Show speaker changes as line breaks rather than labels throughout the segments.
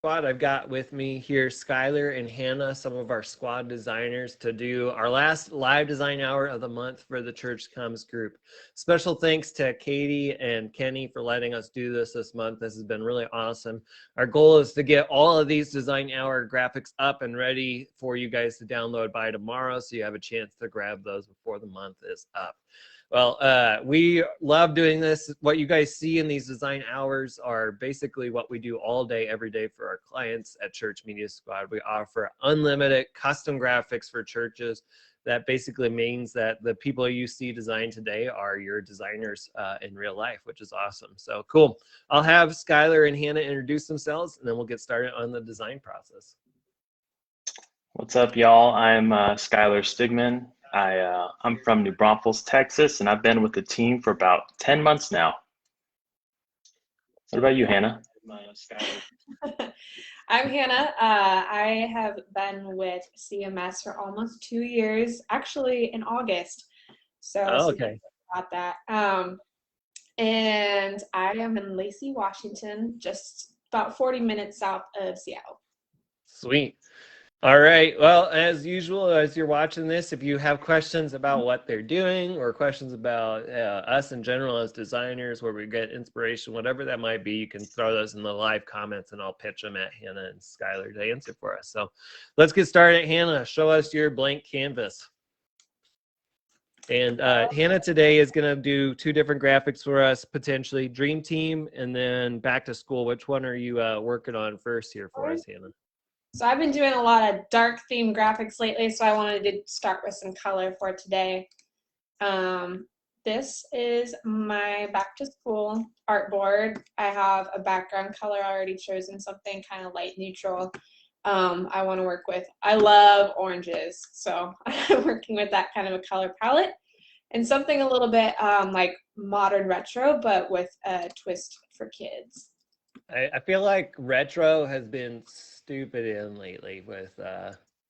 Squad. I've got with me here Skylar and Hannah, some of our squad designers, to do our last live design hour of the month for the Church Comms group. Special thanks to Katie and Kenny for letting us do this month. This has been really awesome. Our goal is to get all of these design hour graphics up and ready for you guys to download by tomorrow, so you have a chance to grab those before the month is up. Well, we love doing this. What you guys see in these design hours are basically what we do all day, every day for our clients at Church Media Squad. We offer unlimited custom graphics for churches. That basically means that the people you see designed today are your designers in real life, which is awesome. So cool. I'll have Skylar and Hannah introduce themselves, and then we'll get started on the design process.
What's up, y'all? I'm Skylar Stigman. I'm from New Braunfels, Texas, and I've been with the team for about 10 months now. What about you, Hannah?
I'm Hannah. I have been with CMS for almost 2 years, actually in August. So
Okay.
About that. And I am in Lacey, Washington, just about 40 minutes south of Seattle.
Sweet. All right. Well, as usual, as you're watching this, if you have questions about what they're doing or questions about us in general as designers, where we get inspiration, whatever that might be, you can throw those in the live comments and I'll pitch them at Hannah and Skylar to answer for us. So let's get started. Hannah, show us your blank canvas. And Hannah today is going to do 2 different graphics for us, potentially Dream Team and then Back to School. Which one are you working on first here for us, Hannah?
So I've been doing a lot of dark theme graphics lately, so I wanted to start with some color for today. This is my back to school art board. I have a background color already chosen, something kind of light neutral. I want to work with. I love oranges, so I'm working with that kind of a color palette and something a little bit like modern retro, but with a twist for kids.
I feel like retro has been stupid in lately with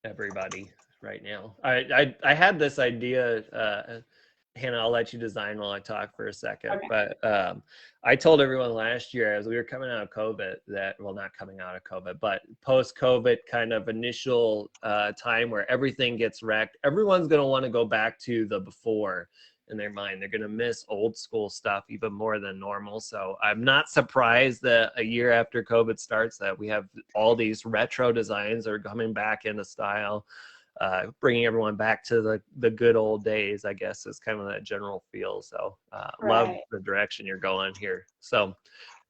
everybody right now. I had this idea, Hannah, I'll let you design while I talk for a second.
Okay.
But I told everyone last year as we were coming out of COVID that, well, not coming out of COVID, but post-COVID kind of initial time where everything gets wrecked, everyone's going to want to go back to the before in their mind. They're going to miss old school stuff even more than normal. So I'm not surprised that a year after COVID starts that we have all these retro designs that are coming back into style, bringing everyone back to the good old days, I guess, is kind of that general feel. So love the direction you're going here. So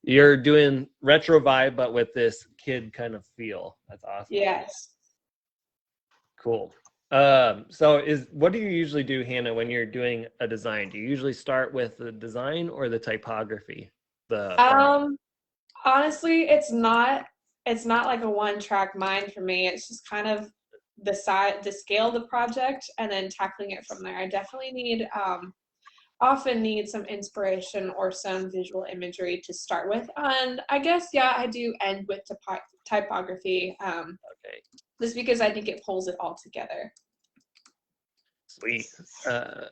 you're doing retro vibe, but with this kid kind of feel. That's awesome.
Yes.
Cool. So what do you usually do, Hannah, when you're doing a design? Do you usually start with the design or the typography?
Honestly, it's not like a one-track mind for me. It's just kind of the scale of the project and then tackling it from there. I definitely often need some inspiration or some visual imagery to start with. And I guess, yeah, I do end with typography.
Okay.
Just because I think it pulls it all together.
Sweet. All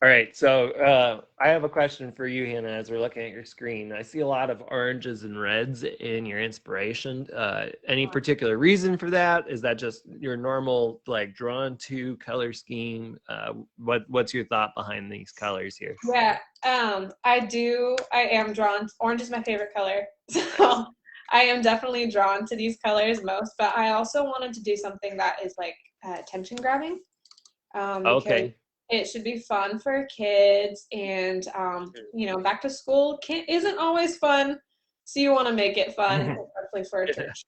right, so I have a question for you, Hannah, as we're looking at your screen. I see a lot of oranges and reds in your inspiration. Any particular reason for that? Is that just your normal, like, drawn to color scheme? What's your thought behind these colors here?
Yeah, I am drawn. Orange is my favorite color. So I am definitely drawn to these colors most, but I also wanted to do something that is like attention grabbing.
Okay.
It should be fun for kids, and back to school isn't always fun, so you want to make it fun, especially for a church.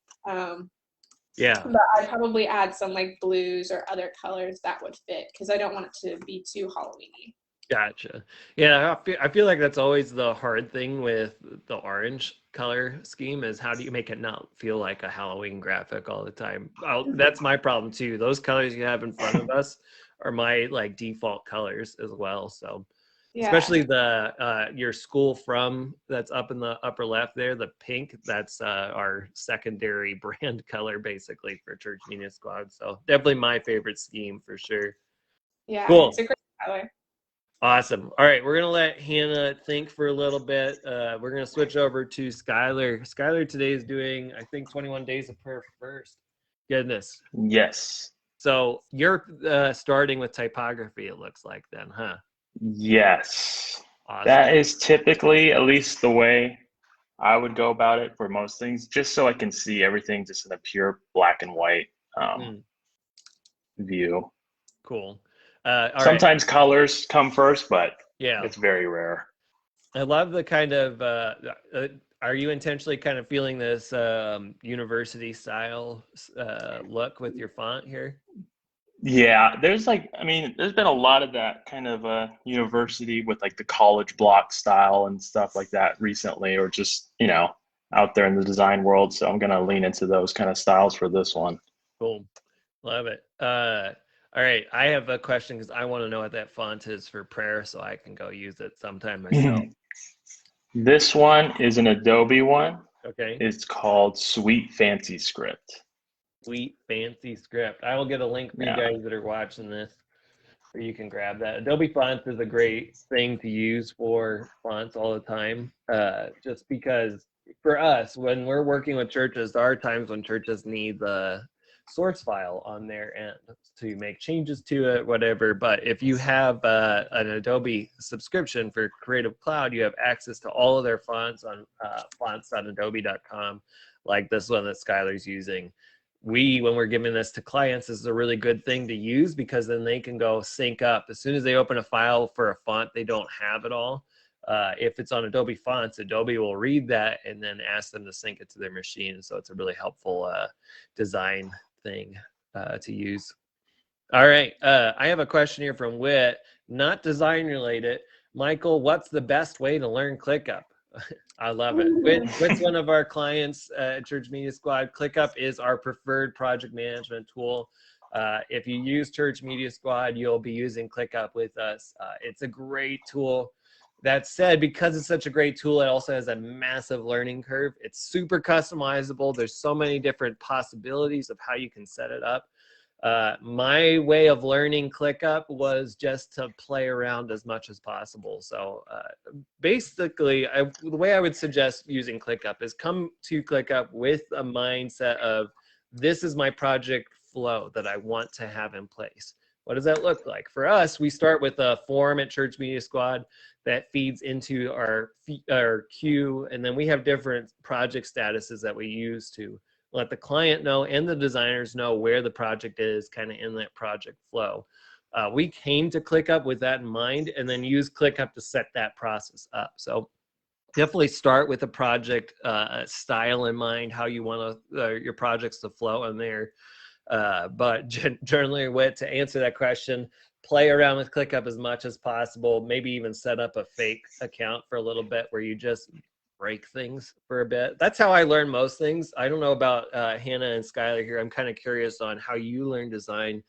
Yeah.
But I'd probably add some like blues or other colors that would fit because I don't want it to be too Halloween-y.
Gotcha. Yeah, I feel like that's always the hard thing with the orange color scheme is how do you make it not feel like a Halloween graphic all the time? That's my problem too. Those colors you have in front of us are my like default colors as well. So
Yeah.
especially the your school from that's up in the upper left there, the pink, that's our secondary brand color basically for Church Media Squad. So definitely my favorite scheme for sure.
Yeah,
Cool.
it's a great color.
Awesome. All right, we're gonna let Hannah think for a little bit. We're gonna switch over to Skylar. Skylar today is doing, I think, 21 days of prayer first. Goodness.
Yes.
So you're starting with typography, it looks like then, huh?
Yes.
Awesome.
That is typically at least the way I would go about it for most things, just so I can see everything just in a pure black and white
Mm,
view.
cool. All right.
Sometimes colors come first, but
Yeah.
it's very rare.
I love the kind of, are you intentionally kind of feeling this university style look with your font here?
Yeah, there's there's been a lot of that kind of university with like the college block style and stuff like that recently, or just, out there in the design world. So I'm gonna lean into those kind of styles for this one.
Cool. Love it. All right. I have a question because I want to know what that font is for prayer so I can go use it sometime myself.
This one is an Adobe one.
Okay.
It's called Sweet Fancy Script.
Sweet fancy script. I will get a link for you
Yeah.
guys that are watching this, or you can grab that. Adobe Fonts is a great thing to use for fonts all the time. Just because for us, when we're working with churches, there are times when churches need the source file on their end to make changes to it, whatever. But if you have an Adobe subscription for Creative Cloud, you have access to all of their fonts on fonts.adobe.com, like this one that Skylar's using. When we're giving this to clients, this is a really good thing to use because then they can go sync up. As soon as they open a file for a font, they don't have it all. If it's on Adobe Fonts, Adobe will read that and then ask them to sync it to their machine. So it's a really helpful design thing to use. All right. I have a question here from Wit, not design related. Michael, what's the best way to learn ClickUp? I love it. Whit's one of our clients at Church Media Squad. ClickUp is our preferred project management tool. If you use Church Media Squad, you'll be using ClickUp with us. It's a great tool. That said, because it's such a great tool, it also has a massive learning curve. It's super customizable. There's so many different possibilities of how you can set it up. My way of learning ClickUp was just to play around as much as possible. So basically, the way I would suggest using ClickUp is come to ClickUp with a mindset of, this is my project flow that I want to have in place. What does that look like? For us, we start with a form at Church Media Squad that feeds into our queue, and then we have different project statuses that we use to let the client know and the designers know where the project is kind of in that project flow. We came to ClickUp with that in mind and then use ClickUp to set that process up. So definitely start with a project style in mind, how you want your projects to flow in there. But generally, to answer that question, play around with ClickUp as much as possible. Maybe even set up a fake account for a little bit where you just break things for a bit. That's how I learn most things. I don't know about Hannah and Skylar here. I'm kind of curious on how you learn design.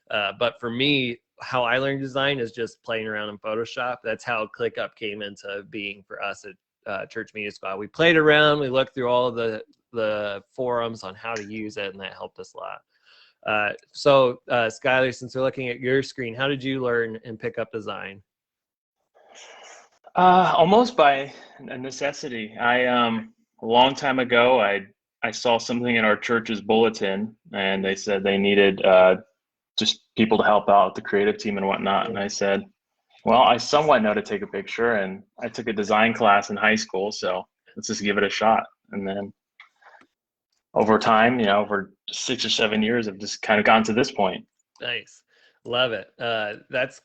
But for me, how I learned design is just playing around in Photoshop. That's how ClickUp came into being for us at Church Media Squad. We played around. We looked through all of the forums on how to use it, and that helped us a lot. So Skylar, since we're looking at your screen, how did you learn and pick up design?
Almost by a necessity. A long time ago, I saw something in our church's bulletin, and they said they needed just people to help out the creative team and whatnot. And I said, well, I somewhat know to take a picture, and I took a design class in high school, so let's just give it a shot. And then over time, over 6 or 7 years, I've just kind of gotten to this point.
Nice. Love it. That's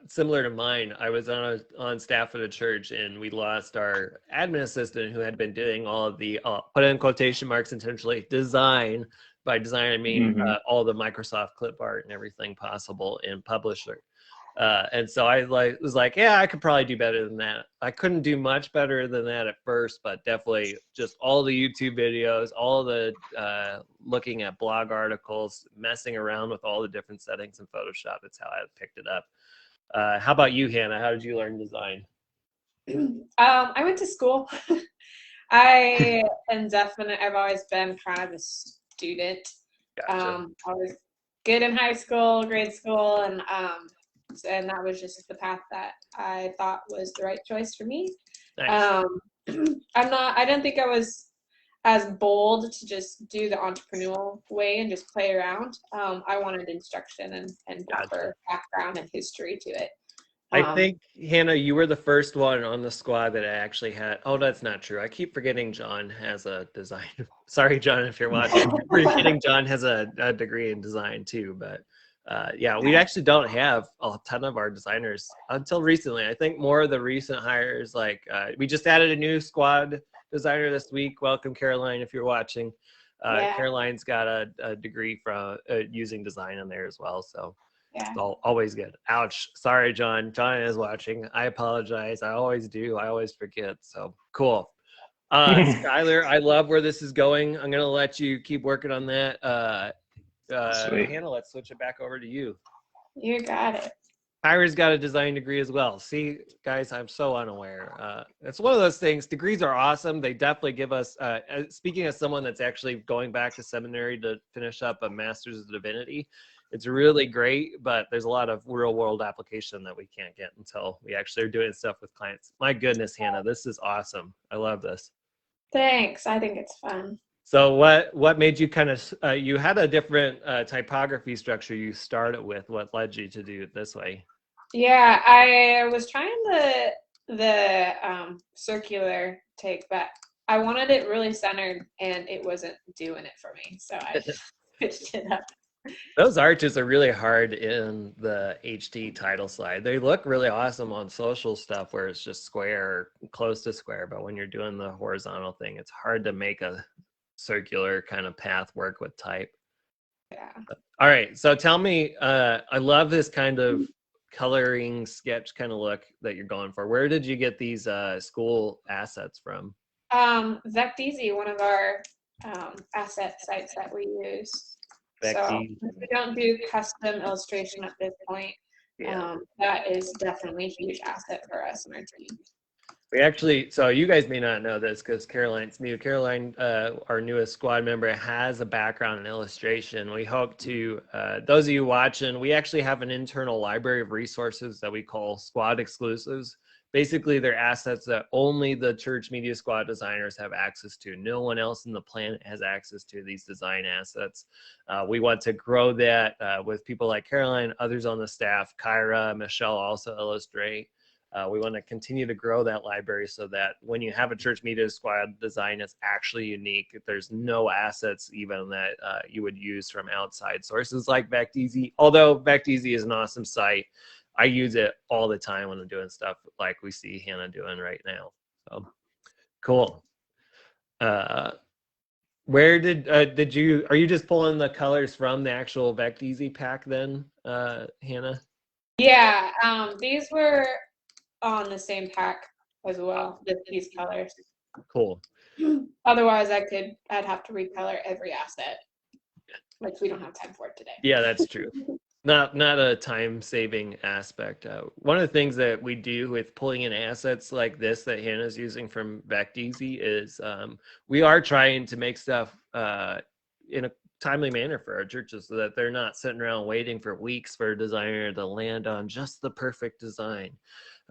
similar to mine. I was on staff at a church, and we lost our admin assistant who had been doing all of the put in quotation marks intentionally design. By design, I mean all the Microsoft clip art and everything possible in Publisher. And so I was like, yeah, I could probably do better than that. I couldn't do much better than that at first, but definitely just all the YouTube videos, all the looking at blog articles, messing around with all the different settings in Photoshop. It's how I picked it up. How about you, Hannah? How did you learn design?
I went to school. I've always been kind of a student.
Gotcha.
I was good in high school, grade school, and and that was just the path that I thought was the right choice for me.
Nice.
I don't think I was as bold to just do the entrepreneurial way and just play around. I wanted instruction and
Gotcha.
proper background and history to it.
I think, Hannah, you were the first one on the squad that I actually had. Oh, that's not true. I keep forgetting John has a design. Sorry, John, if you're watching. Forgetting John has a degree in design too. But yeah, we actually don't have a ton of our designers until recently. I think more of the recent hires, like we just added a new squad designer this week. Welcome, Caroline, if you're watching.
Yeah.
Caroline's got a degree from using design in there as well. So.
Yeah.
It's always good. Ouch. Sorry, John. John is watching. I apologize. I always do. I always forget. So cool. Skylar, I love where this is going. I'm going to let you keep working on that.
Sweet.
Hannah, let's switch it back over to you.
You got it.
Kyra's got a design degree as well. See, guys, I'm so unaware. It's one of those things. Degrees are awesome. They definitely give us, speaking as someone that's actually going back to seminary to finish up a master's of divinity, it's really great, but there's a lot of real world application that we can't get until we actually are doing stuff with clients. My goodness, Hannah, this is awesome. I love this.
Thanks. I think it's fun.
So what made you kind of, you had a different typography structure you started with. What led you to do it this way?
Yeah, I was trying the circular take, but I wanted it really centered and it wasn't doing it for me. So I switched it up.
Those arches are really hard in the HD title slide. They look really awesome on social stuff where it's just square, close to square. But when you're doing the horizontal thing, it's hard to make a circular kind of path work with type.
Yeah.
All right. So tell me, I love this kind of coloring sketch kind of look that you're going for. Where did you get these school assets from?
Vecteezy, one of our asset sites that we use. So we don't do custom illustration at this point.
Yeah.
That is definitely a huge asset for us and our team.
We actually, so you guys may not know this because Caroline's new. Caroline, our newest squad member, has a background in illustration. We hope to, those of you watching, we actually have an internal library of resources that we call squad exclusives. Basically, they're assets that only the church media squad designers have access to. No one else on the planet has access to these design assets. We want to grow that with people like Caroline, others on the staff. Kyra, Michelle also illustrate. We want to continue to grow that library so that when you have a church media squad design, it's actually unique. There's no assets even that you would use from outside sources like Vecteezy. Although Vecteezy is an awesome site, I use it all the time when I'm doing stuff like we see Hannah doing right now. So cool. Where did you, are you just pulling the colors from the actual Vecteezy pack then, Hannah?
Yeah, these were on the same pack as well, these colors.
Cool.
Otherwise, I'd have to recolor every asset, which we don't have time for today.
Yeah, that's true. Not a time-saving aspect. One of the things that we do with pulling in assets like this that Hannah's using from Vecteezy is we are trying to make stuff in a timely manner for our churches so that they're not sitting around waiting for weeks for a designer to land on just the perfect design.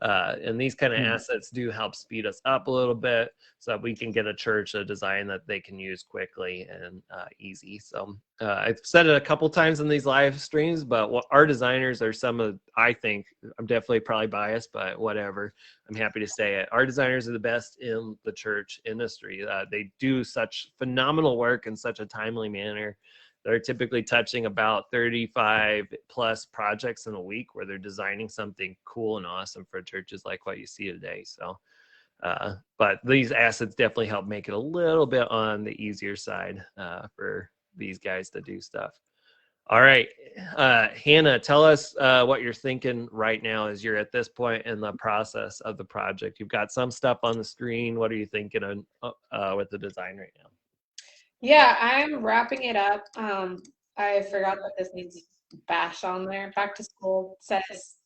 And these kind of assets do help speed us up a little bit so that we can get a church a design that they can use quickly and easy. So I've said it a couple times in these live streams, but what our designers are some of, I think, I'm definitely probably biased, but whatever, I'm happy to say it. Our designers are the best in the church industry. They do such phenomenal work in such a timely manner. They're typically touching about 35 plus projects in a week where they're designing something cool and awesome for churches like what you see today. So, but these assets definitely help make it a little bit on the easier side for these guys to do stuff. All right, Hannah, tell us what you're thinking right now as you're at this point in the process of the project. You've got some stuff on the screen. What are you thinking of, with the design right now?
Yeah, I'm wrapping it up. I forgot that this needs bash on there. Back to school says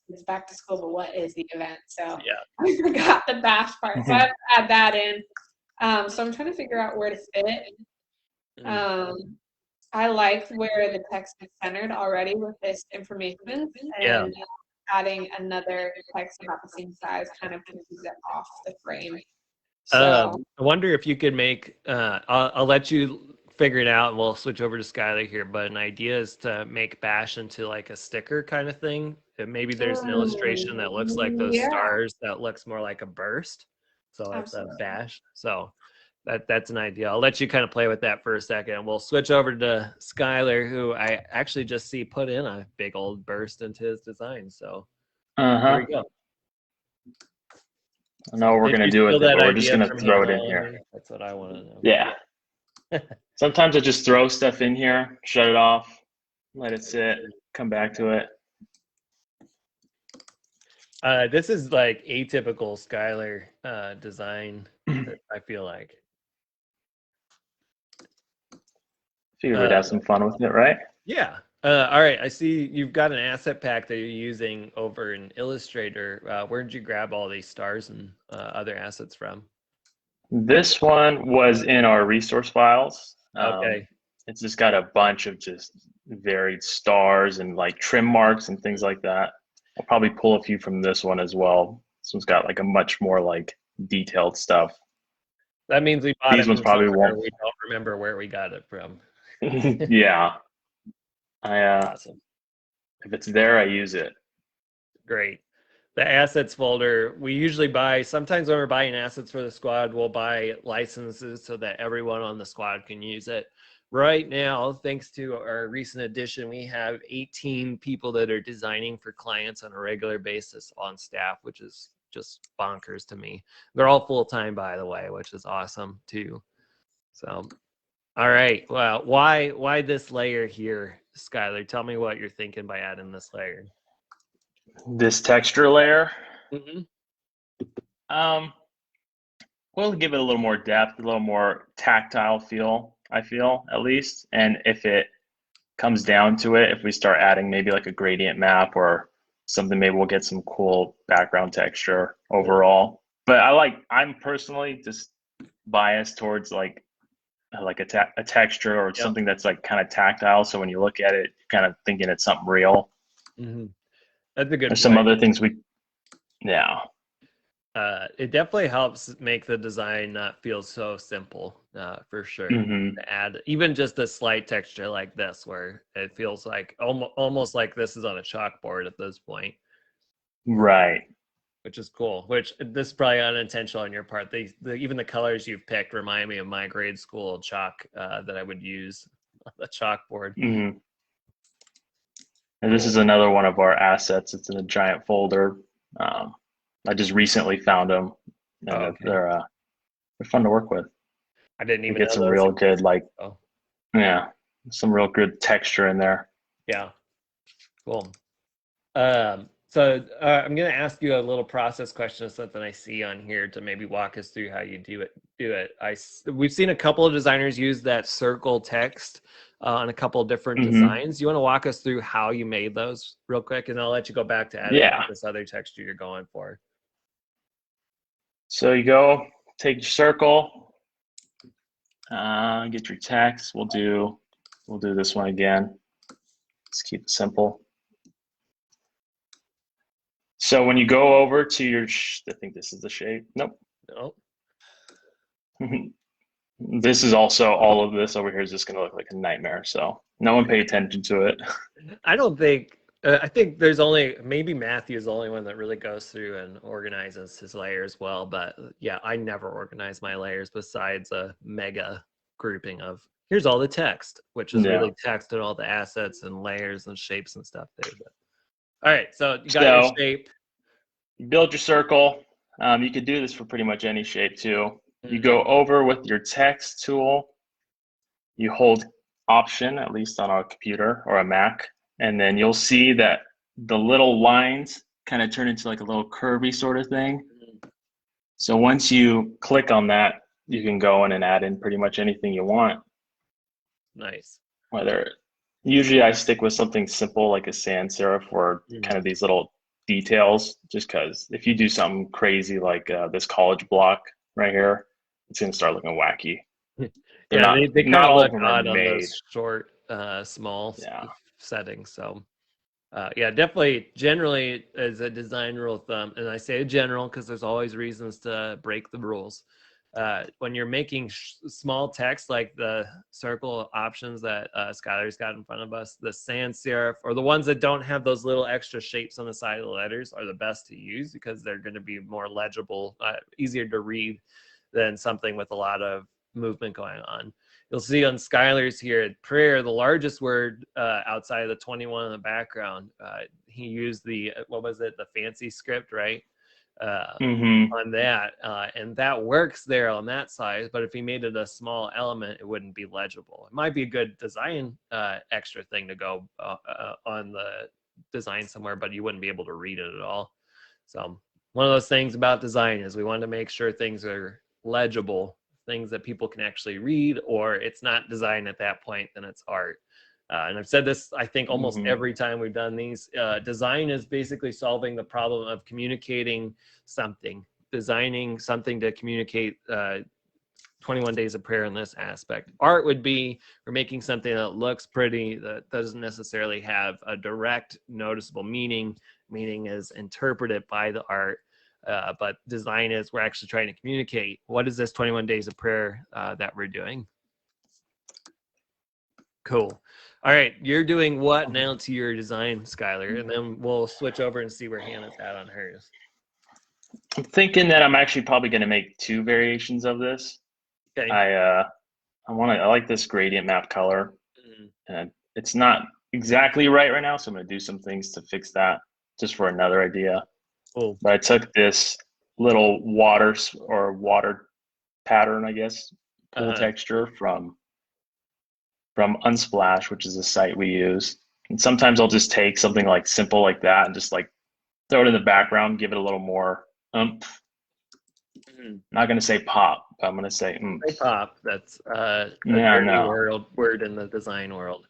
it's back to school, but what is the event? So
yeah,
I forgot the bash part. So I have to add that in. So I'm trying to figure out where to fit it. I like where the text is centered already with this information. And adding another text about the same size kind of pushes it off the frame.
I
So
wonder if you could make, I'll let you figure it out and we'll switch over to Skylar here, but an idea is to make Bash into like a sticker kind of thing. And maybe there's an illustration that looks like those
yeah,
stars that looks more like a burst. So it's a
absolutely.
Bash. So that's an idea. I'll let you kind of play with that for a second. We'll switch over to Skylar, who I actually just see put in a big old burst into his design. So here we go.
I know what we're
Did
going to
you
do with
steal
it,
that
but we're just
idea
going to
from
throw it
Hannah
in
on
here.
me? That's what I want to know.
Yeah. Sometimes I just throw stuff in here, shut it off, let it sit, come back to it.
This is like atypical Skylar design, I feel like.
Figured we'd have some fun with it, right?
Yeah. All right. I see you've got an asset pack that you're using over in Illustrator. Where did you grab all these stars and other assets from?
This one was in our resource files.
Okay.
It's just got a bunch of just varied stars and like trim marks and things like that. I'll probably pull a few from this one as well. This one's got like a much more like detailed stuff.
That means we bought
These
it
ones
from
probably
somewhere
won't.
we don't remember where we got it from.
Yeah.
Awesome.
If it's there, I use it.
Great. The assets folder, we usually buy, sometimes when we're buying assets for the squad, we'll buy licenses so that everyone on the squad can use it. Right now, thanks to our recent addition, we have 18 people that are designing for clients on a regular basis on staff, which is just bonkers to me. They're all full-time, by the way, which is awesome too. So, all right. Well, why this layer here, Skylar? Tell me what you're thinking by adding this layer.
This texture layer,
Mm-hmm.
we'll give it a little more depth, a little more tactile feel, I feel, at least. And if it comes down to it, if we start adding maybe like a gradient map or something, maybe we'll get some cool background texture overall. But I'm personally just biased towards like a texture or something that's like kind of tactile. So when you look at it, you're kind of thinking it's something real.
Mm-hmm. That's a good
There's
point.
some other things
It definitely helps make the design not feel so simple, for sure.
Mm-hmm.
To add even just a slight texture like this, where it feels like almost like this is on a chalkboard at this point.
Right.
Which is cool. Which this is probably unintentional on your part. Even the colors you've picked remind me of my grade school chalk that I would use on the chalkboard.
Mm-hmm. And this is another one of our assets. It's in a giant folder. I just recently found them, and they're fun to work with.
I didn't even
get
know
some
those
real good some real good texture in there.
Yeah, cool. So I'm going to ask you a little process question, something I see on here to maybe walk us through how you do it. We've seen a couple of designers use that circle text on a couple of different designs. You want to walk us through how you made those real quick, and I'll let you go back to adding this other texture you're going for.
So you go, take your circle, get your text. We'll do this one again. Let's keep it simple. So when you go over to your, I think this is the shape. Nope. This is also, all of this over here is just going to look like a nightmare. So no one pay attention to it.
I think there's maybe Matthew is the only one that really goes through and organizes his layers well. But yeah, I never organize my layers besides a mega grouping of here's all the text, which is really text and all the assets and layers and shapes and stuff there. But, all right, so you got your shape.
You build your circle. You could do this for pretty much any shape too. You go over with your text tool. You hold Option, at least on a computer or a Mac, and then you'll see that the little lines kind of turn into like a little curvy sort of thing. So once you click on that, you can go in and add in pretty much anything you want.
Nice.
Usually I stick with something simple like a sans serif or kind of these little details, just because if you do something crazy like this college block right here, it's going to start looking wacky.
They kind of look odd on those short, small settings. So Yeah, definitely. Generally, as a design rule of thumb, and I say general because there's always reasons to break the rules. When you're making small text like the circle options that Skylar's got in front of us, the sans serif, or the ones that don't have those little extra shapes on the side of the letters, are the best to use because they're going to be more legible, easier to read than something with a lot of movement going on. You'll see on Skylar's here, prayer, the largest word outside of the 21 in the background. He used the, what was it, the fancy script, right? On that, and that works there on that size, but if he made it a small element, it wouldn't be legible. It might be a good design extra thing to go on the design somewhere, but you wouldn't be able to read it at all. So one of those things about design is we want to make sure things are legible, things that people can actually read, or it's not design at that point, then it's art. And I've said this, I think, almost every time we've done these. Design is basically solving the problem of communicating something, designing something to communicate 21 Days of Prayer in this aspect. Art would be we're making something that looks pretty, that doesn't necessarily have a direct noticeable meaning. Meaning is interpreted by the art. But design is we're actually trying to communicate what is this 21 Days of Prayer that we're doing. Cool. All right, you're doing what now to your design, Skylar? And then we'll switch over and see where Hannah's at on hers.
I'm thinking that I'm actually probably going to make 2 variations of this.
Okay.
I like this gradient map color, and it's not exactly right now, so I'm going to do some things to fix that, just for another idea.
Cool.
But I took this little water pattern, I guess, pool texture from Unsplash, which is a site we use. And sometimes I'll just take something like simple like that and just like throw it in the background, give it a little more oomph. Not going to say pop, but I'm going to say oomph.
Say pop. That's a word in the design world.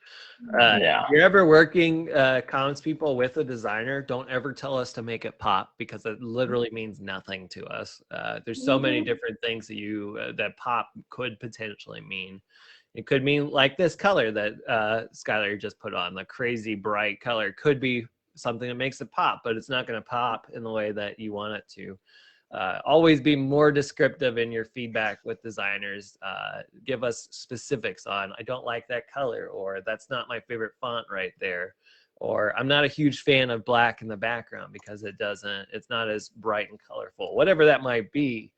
If you're ever working comms people with a designer, don't ever tell us to make it pop, because it literally means nothing to us. There's so many different things that that pop could potentially mean. It could mean like this color that Skylar just put on, the crazy bright color, could be something that makes it pop, but it's not going to pop in the way that you want it to. Always be more descriptive in your feedback with designers. Give us specifics on, I don't like that color, or that's not my favorite font right there, or I'm not a huge fan of black in the background because it's not as bright and colorful, whatever that might be.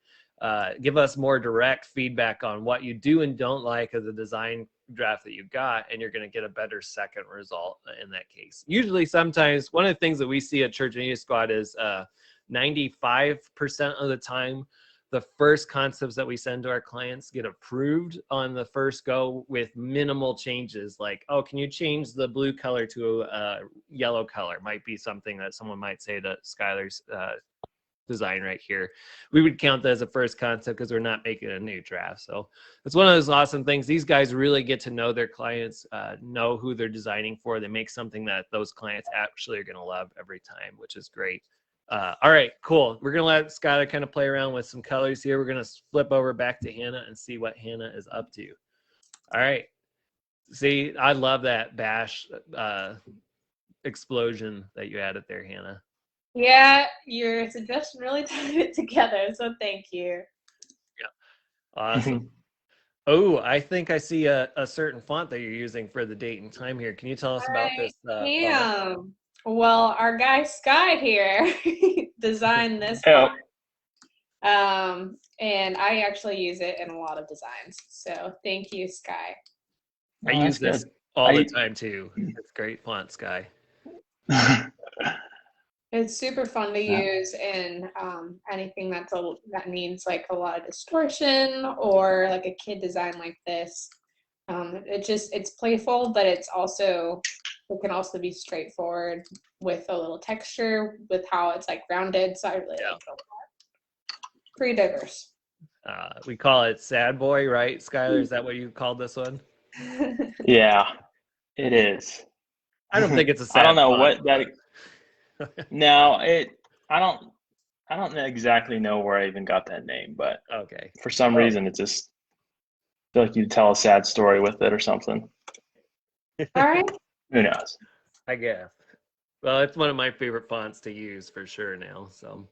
Give us more direct feedback on what you do and don't like of the design draft that you've got, and you're going to get a better second result in that case. Usually, sometimes, one of the things that we see at Church Media Squad is 95% of the time, the first concepts that we send to our clients get approved on the first go with minimal changes. Like, oh, can you change the blue color to a yellow color? Might be something that someone might say to Skylar's design right here. We would count that as a first concept because we're not making a new draft. So it's one of those awesome things. These guys really get to know their clients, know who they're designing for. They make something that those clients actually are going to love every time, which is great. All right, cool. We're going to let Skylar kind of play around with some colors here. We're going to flip over back to Hannah and see what Hannah is up to. All right. See, I love that bash explosion that you added there, Hannah.
Yeah, your suggestion really tied it together, so thank you.
Yeah, awesome. Oh, I think I see a certain font that you're using for the date and time here. Can you tell us about this font?
Well, our guy Sky here designed this font. And I actually use it in a lot of designs. So thank you, Sky.
I use this all the time too. It's great font, Sky.
It's super fun to use in anything that needs like a lot of distortion, or like a kid design like this. It's playful, but it can also be straightforward with a little texture with how it's like rounded. So I really like it a lot. Pretty diverse.
We call it Sad Boy, right, Skylar? Is that what you called this one?
Yeah, it is.
I don't think it's a sad
I don't know
font,
what that. No, I don't exactly know where I even got that name, but
okay.
For some reason, it just feel like you'd tell a sad story with it or something.
All right.
Who knows?
I guess. Well, it's one of my favorite fonts to use for sure now. So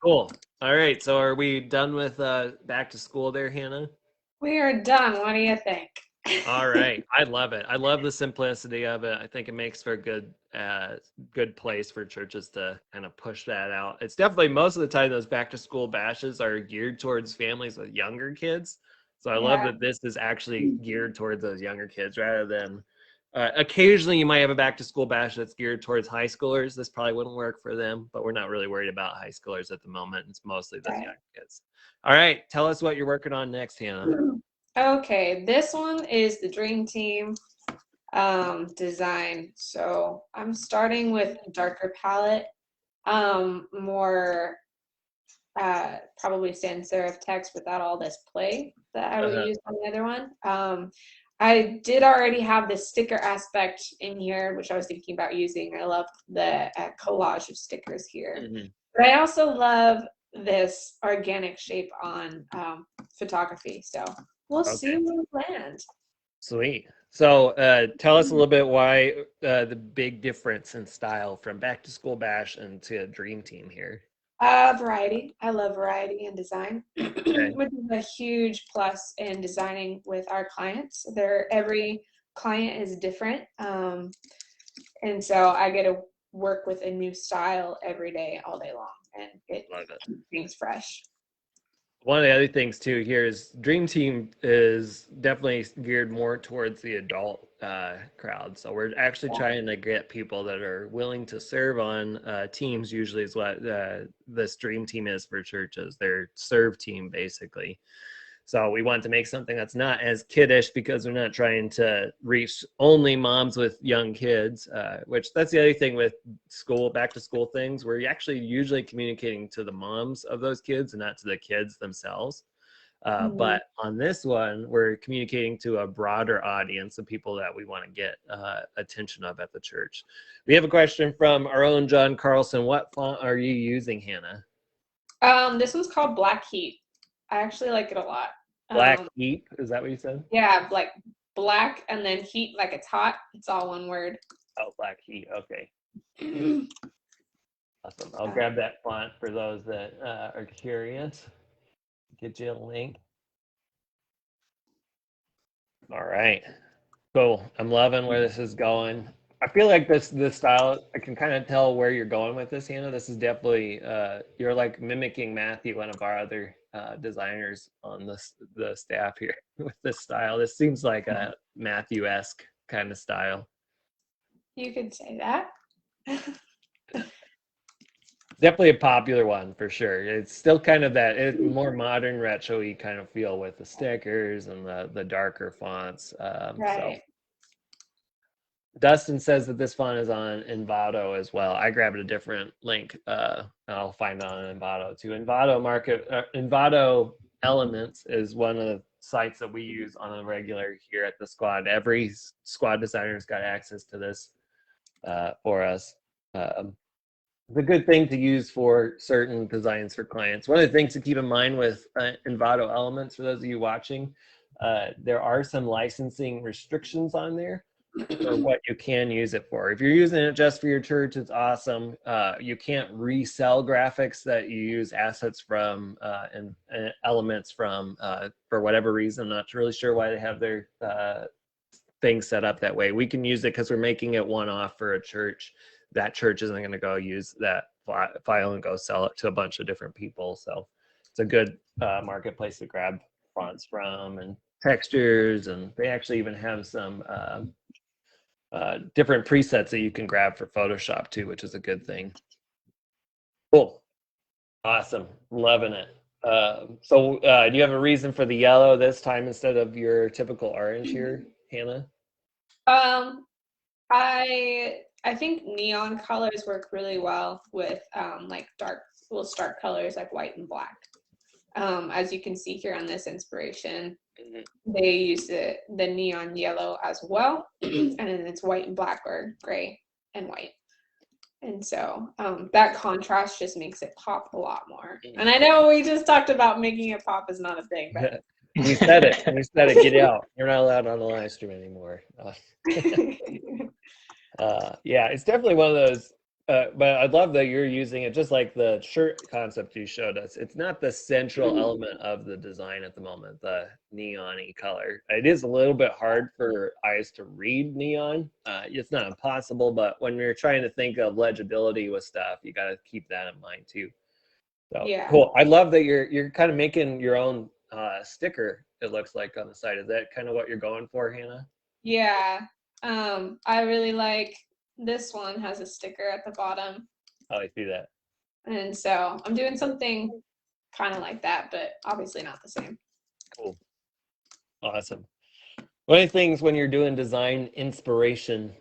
cool. All right. So are we done with back to school there, Hannah?
We are done. What do you think?
All right. I love it. I love the simplicity of it. I think it makes for a good place for churches to kind of push that out. It's definitely most of the time those back to school bashes are geared towards families with younger kids. So I love
Yeah.
that this is actually geared towards those younger kids rather than occasionally you might have a back to school bash that's geared towards high schoolers. This probably wouldn't work for them, but we're not really worried about high schoolers at the moment. It's mostly those
Right.
young kids. All right. Tell us what you're working on next, Hannah.
Okay, this one is the Dream Team design. So I'm starting with a darker palette, more probably sans serif text without all this play that I would use on the other one. I did already have the sticker aspect in here, which I was thinking about using. I love the collage of stickers here. But I also love this organic shape on photography. So we'll see where we land.
Sweet. So tell us a little bit why the big difference in style from Back to School Bash and to Dream Team here.
Variety. I love variety in design, which is a huge plus in designing with our clients. Every client is different, and so I get to work with a new style every day, all day long, and it keeps things fresh.
One of the other things too here is Dream Team is definitely geared more towards the adult crowd. So we're actually trying to get people that are willing to serve on teams. Usually is what this Dream Team is for churches. Their serve team basically. So we want to make something that's not as kiddish because we're not trying to reach only moms with young kids, which that's the other thing with school, back to school things. We're actually usually communicating to the moms of those kids and not to the kids themselves. But on this one, we're communicating to a broader audience of people that we want to get attention of at the church. We have a question from our own John Carlson. What font are you using, Hannah?
This one's called Black Heat. I actually like it a lot.
Black Heat, is that what you said?
Yeah, like black and then heat, like it's hot. It's all one word.
Oh, Black Heat. Okay. Awesome. I'll grab that font for those that are curious. Get you a link. All right. Cool. I'm loving where this is going. I feel like this style, I can kind of tell where you're going with this, Hannah. This is definitely, you're like mimicking Matthew, one of our other designers on the staff here with this style. This seems like a Matthew-esque kind of style.
You could say that.
Definitely a popular one for sure. It's still kind of that more modern retro-y kind of feel with the stickers and the darker fonts.
Right.
So. Dustin says that this font is on Envato as well. I grabbed a different link. I'll find it on Envato too. Envato Elements is one of the sites that we use on a regular here at the squad. Every squad designer's got access to this for us. It's a good thing to use for certain designs for clients. One of the things to keep in mind with Envato Elements, for those of you watching, there are some licensing restrictions on there for what you can use it for. If you're using it just for your church, it's awesome. You can't resell graphics that you use assets from and elements from for whatever reason. I'm not really sure why they have their thing set up that way. We can use it because we're making it one-off for a church. That church isn't going to go use that file and go sell it to a bunch of different people. So it's a good marketplace to grab fonts from and textures, and they actually even have some different presets that you can grab for Photoshop too, which is a good thing. Cool. Awesome. Loving it. So do you have a reason for the yellow this time instead of your typical orange here, Hannah?
I think neon colors work really well with like stark colors like white and black. As you can see here on this inspiration, they use the neon yellow as well, and then it's white and black or gray and white. And so that contrast just makes it pop a lot more. And I know we just talked about making it pop is not a thing, but
you said it. You said it. Get out. You're not allowed on the live stream anymore. Yeah, it's definitely one of those But I love that you're using it just like the shirt concept you showed us. It's not the central element of the design at the moment, the neon-y color. It is a little bit hard for eyes to read neon. It's not impossible, but when you're trying to think of legibility with stuff, you got to keep that in mind too. So
Yeah.
cool. I love that you're kind of making your own sticker, it looks like, on the side. Is that kind of what you're going for, Hannah?
Yeah. I really like this one has a sticker at the bottom.
Oh, I see that.
And so I'm doing something kind of like that, but obviously not the same.
Cool. Awesome. One of the things when you're doing design inspiration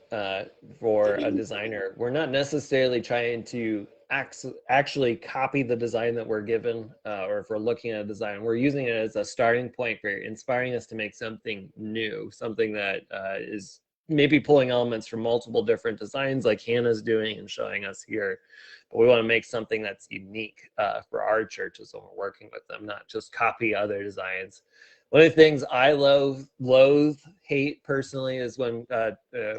for a designer, we're not necessarily trying to actually copy the design that we're given, or if we're looking at a design, we're using it as a starting point for inspiring us to make something new, something that is maybe pulling elements from multiple different designs like Hannah's doing and showing us here. But we want to make something that's unique for our churches when we're working with them, not just copy other designs. One of the things I hate personally is when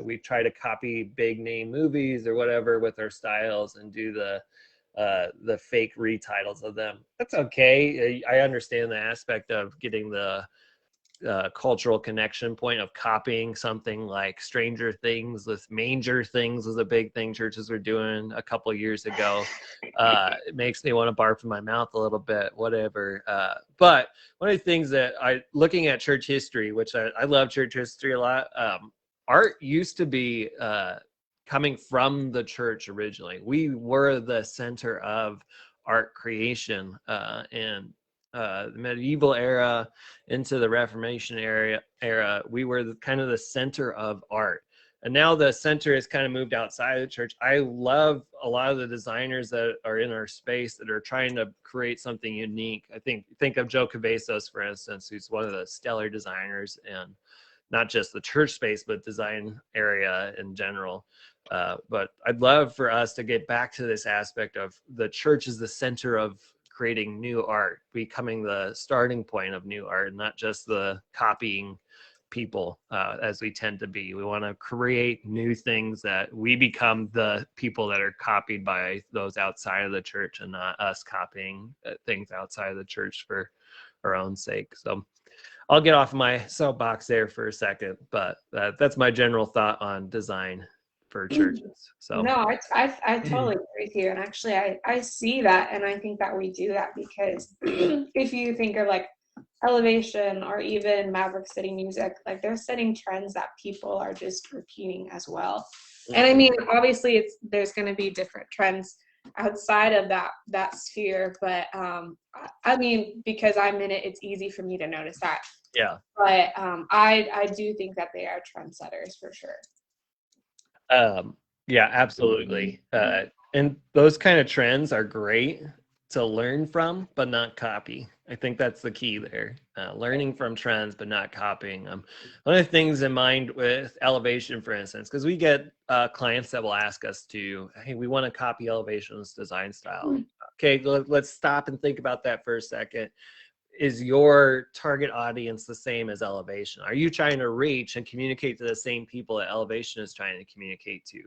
we try to copy big name movies or whatever with our styles and do the fake retitles of them. That's okay. I understand the aspect of getting the cultural connection point of copying something like Stranger Things. With Manger Things was a big thing churches were doing a couple of years ago. It makes me want to barf in my mouth a little bit, whatever. But one of the things that looking at church history, which I love church history a lot, art used to be coming from the church originally. We were the center of art creation, and the medieval era into the Reformation era, we were kind of the center of art. And now the center has kind of moved outside of the church. I love a lot of the designers that are in our space that are trying to create something unique. I think of Joe Cabezos, for instance, who's one of the stellar designers in not just the church space, but design area in general. But I'd love for us to get back to this aspect of the church is the center of creating new art, becoming the starting point of new art, not just the copying people as we tend to be. We want to create new things that we become the people that are copied by those outside of the church and not us copying things outside of the church for our own sake. So I'll get off my soapbox there for a second, but that's my general thought on design for churches. So
No, I totally agree with you. And actually, I see that. And I think that we do that because if you think of like Elevation or even Maverick City Music, like they're setting trends that people are just repeating as well. And I mean, obviously, there's going to be different trends outside of that sphere, but I mean, because I'm in it, it's easy for me to notice that.
Yeah.
But I do think that they are trendsetters for sure.
Yeah, absolutely. And those kind of trends are great to learn from, but not copy. I think that's the key there. Learning from trends, but not copying them. One of the things in mind with Elevation, for instance, because we get clients that will ask us to, hey, we want to copy Elevation's design style. Okay, let's stop and think about that for a second. Is your target audience the same as Elevation? Are you trying to reach and communicate to the same people that Elevation is trying to communicate to?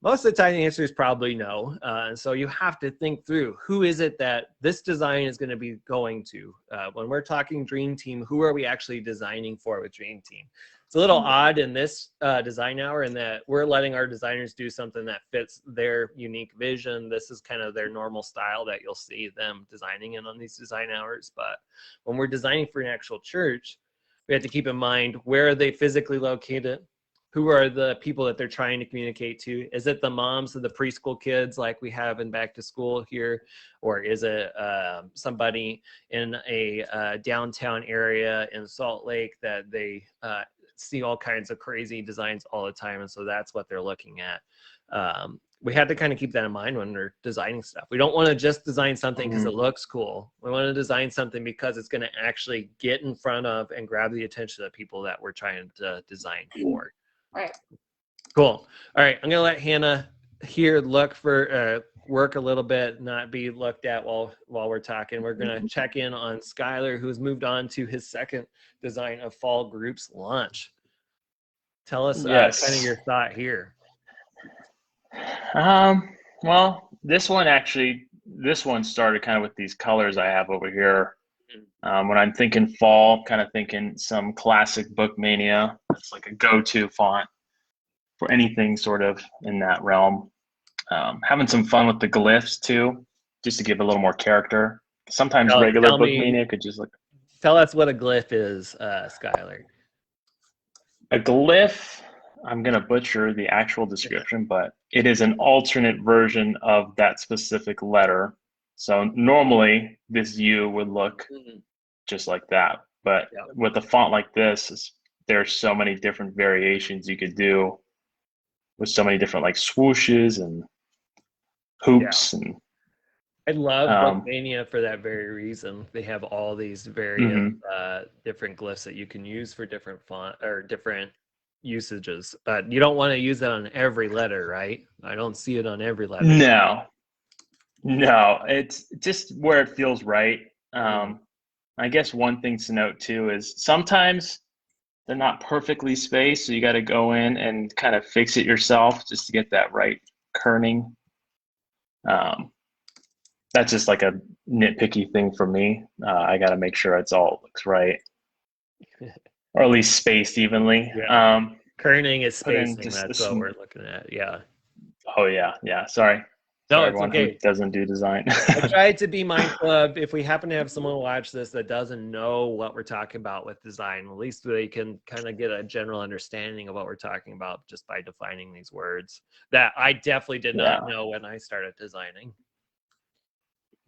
Most of the time, the answer is probably no. And so you have to think through, who is it that this design is going to be going to? When we're talking Dream Team, who are we actually designing for with Dream Team? It's a little odd in this design hour in that we're letting our designers do something that fits their unique vision. This is kind of their normal style that you'll see them designing in on these design hours. But when we're designing for an actual church, we have to keep in mind, where are they physically located? Who are the people that they're trying to communicate to? Is it the moms of the preschool kids like we have in Back to School here? Or is it somebody in a downtown area in Salt Lake that they see all kinds of crazy designs all the time, and so that's what they're looking at? We have to kind of keep that in mind when we're designing stuff. We don't want to just design something because it looks cool. We want to design something because it's going to actually get in front of and grab the attention of the people that we're trying to design for.
Right.
Cool. All right, I'm going to let Hannah here look for work a little bit, not be looked at while we're talking. We're going to check in on Skylar, who's moved on to his second design of Fall Group's launch. Tell us kind of your thought here.
Well, this one started kind of with these colors I have over here. When I'm thinking fall, kind of thinking some classic book mania. It's like a go-to font for anything sort of in that realm. Having some fun with the glyphs too, just to give a little more character. Sometimes regular
Tell
book
me,
mania could just look.
tell us what a glyph is, Skylar.
A glyph, I'm going to butcher the actual description, but it is an alternate version of that specific letter. So normally this U would look just like that. But
Yep.
with a font like this, there's so many different variations you could do with so many different like swooshes and hoops and
I love Bookmania for that very reason. They have all these various different glyphs that you can use for different font or different usages. But you don't want to use that on every letter, right? I don't see it on every letter.
No, it's just where it feels right. I guess one thing to note too is sometimes they're not perfectly spaced, so you got to go in and kind of fix it yourself just to get that right kerning. That's just like a nitpicky thing for me. I got to make sure it's all looks right, or at least spaced evenly.
Yeah. Kerning is spacing.
Just
That's what we're looking at. Yeah.
Oh yeah. Sorry.
No,
Sorry,
it's
everyone
okay.
who doesn't do design.
I try to be mindful of if we happen to have someone watch this that doesn't know what we're talking about with design, at least they can kind of get a general understanding of what we're talking about just by defining these words that I definitely did not know when I started designing.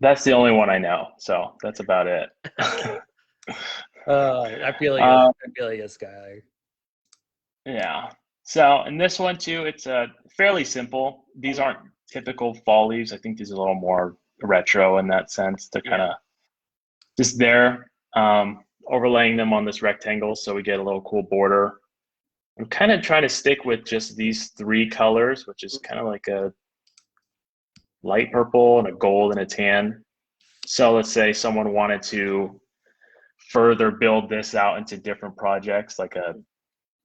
That's the only one I know, so that's about it.
I feel like I feel like a Skylar.
Yeah. So in this one too, it's fairly simple. These aren't typical fall leaves. I think these are a little more retro in that sense. They're kind of just there, overlaying them on this rectangle so we get a little cool border. I'm kind of trying to stick with just these three colors, which is kind of like a light purple and a gold and a tan. So let's say someone wanted to further build this out into different projects, like a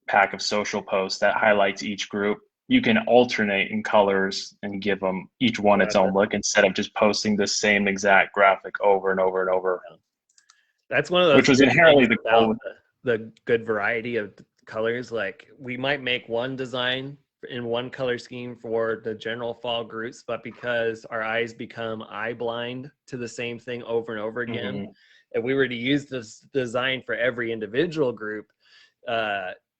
pack of social posts that highlights each group. You can alternate in colors and give them each one its own look instead of just posting the same exact graphic over and over and over.
That's one of those,
which was inherently the goal.
The good variety of colors. Like we might make one design in one color scheme for the general fall groups, but because our eyes become eye blind to the same thing over and over again, if we were to use this design for every individual group,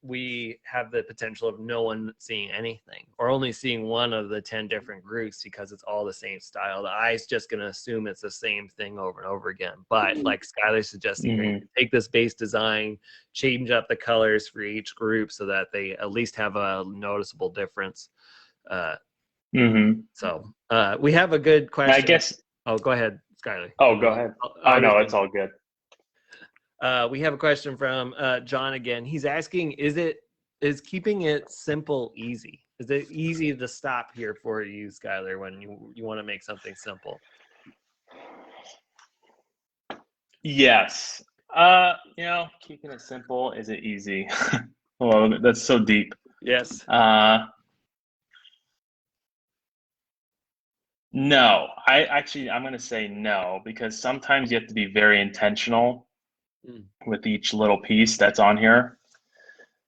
we have the potential of no one seeing anything or only seeing one of the 10 different groups because it's all the same style. The eye's just going to assume it's the same thing over and over again. But like Skylar's suggesting, you can take this base design, change up the colors for each group so that they at least have a noticeable difference. So we have a good question.
I guess.
Oh, go ahead, Skylar.
Oh, go ahead. Oh, no, it's all good.
We have a question from John again. He's asking, is keeping it simple easy? Is it easy to stop here for you, Skylar, when you want to make something simple?
Yes. Keeping it simple, is it easy? Well, that's so deep.
Yes.
No, I'm going to say no, because sometimes you have to be very intentional with each little piece that's on here.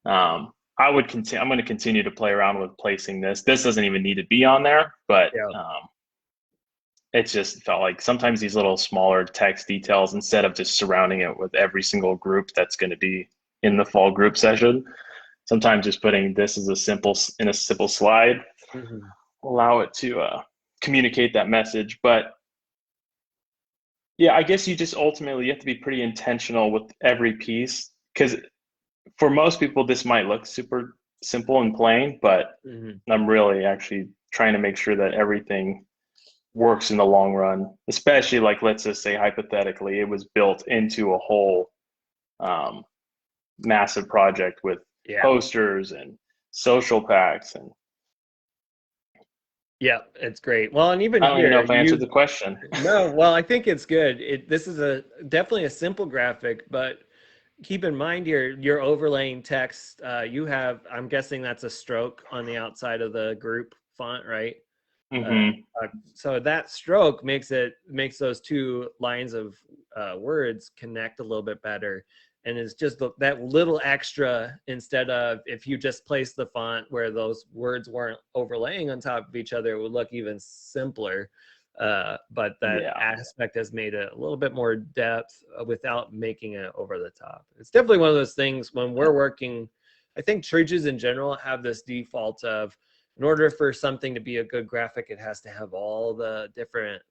I'm going to continue to play around with placing this. This doesn't even need to be on there, but it just felt like sometimes these little smaller text details, instead of just surrounding it with every single group that's going to be in the fall group session, sometimes just putting this as a simple slide, allow it to communicate that message. But yeah, I guess you just ultimately you have to be pretty intentional with every piece, because for most people this might look super simple and plain, but I'm really actually trying to make sure that everything works in the long run, especially like, let's just say hypothetically it was built into a whole massive project with posters and social packs and
it's great. Well, and even
I don't even know if I answered the question.
No, well, I think it's good. This is definitely a simple graphic, but keep in mind here, you're overlaying text. You have, I'm guessing that's a stroke on the outside of the group font, right?
Mm-hmm.
So that stroke makes those two lines of words connect a little bit better, and it's just that little extra, instead of if you just place the font where those words weren't overlaying on top of each other, it would look even simpler. But that
Yeah.
aspect has made it a little bit more depth without making it over the top. It's definitely one of those things when we're working. I think churches in general have this default of, in order for something to be a good graphic, it has to have all the different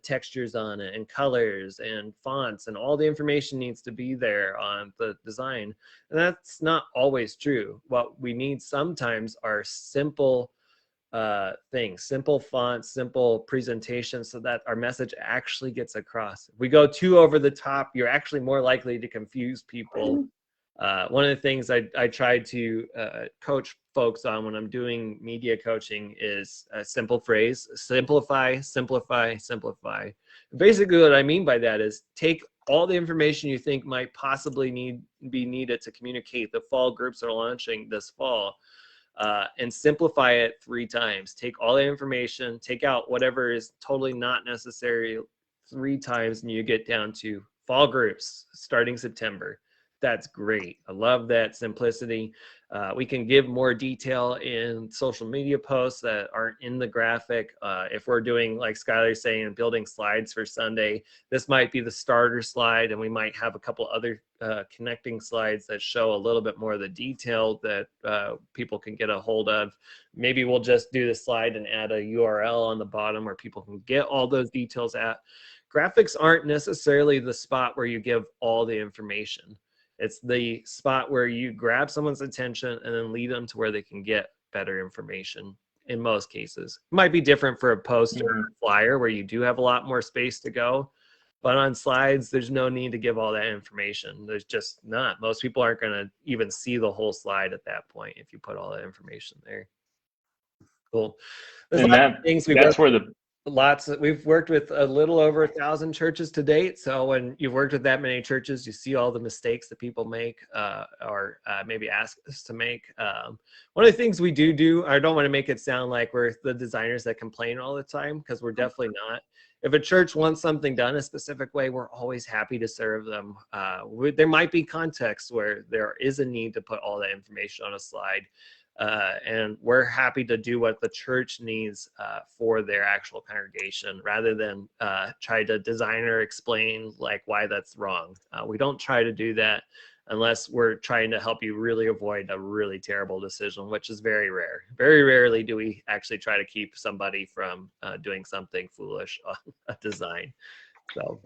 textures on it and colors and fonts, and all the information needs to be there on the design. And that's not always true. What we need sometimes are simple things, simple fonts, simple presentations, so that our message actually gets across. If we go too over the top, you're actually more likely to confuse people. One of the things I try to coach folks on when I'm doing media coaching is a simple phrase: simplify, simplify, simplify. Basically, what I mean by that is take all the information you think might possibly be needed to communicate the fall groups are launching this fall, and simplify it 3 times. Take all the information, take out whatever is totally not necessary 3 times, and you get down to fall groups starting September. That's great. I love that simplicity. We can give more detail in social media posts that aren't in the graphic. If we're doing, like Skylar's saying, building slides for Sunday, this might be the starter slide, and we might have a couple other connecting slides that show a little bit more of the detail that people can get a hold of. Maybe we'll just do the slide and add a URL on the bottom where people can get all those details at. Graphics aren't necessarily the spot where you give all the information. It's the spot where you grab someone's attention and then lead them to where they can get better information. In most cases, it might be different for a poster or flyer where you do have a lot more space to go, but on slides, there's no need to give all that information. There's just not. Most people aren't going to even see the whole slide at that point if you put all that information there. Cool. There's
And
lots of things
that's where
we've worked with a little over 1,000 churches to date. So when you've worked with that many churches, you see all the mistakes that people make or maybe ask us to make. One of the things we do, I don't want to make it sound like we're the designers that complain all the time, because we're definitely not. If a church wants something done a specific way, we're always happy to serve them. There might be contexts where there is a need to put all that information on a slide. And we're happy to do what the church needs for their actual congregation, rather than try to design or explain like why that's wrong. We don't try to do that unless we're trying to help you really avoid a really terrible decision, which is very rare. Very rarely do we actually try to keep somebody from doing something foolish on a design. So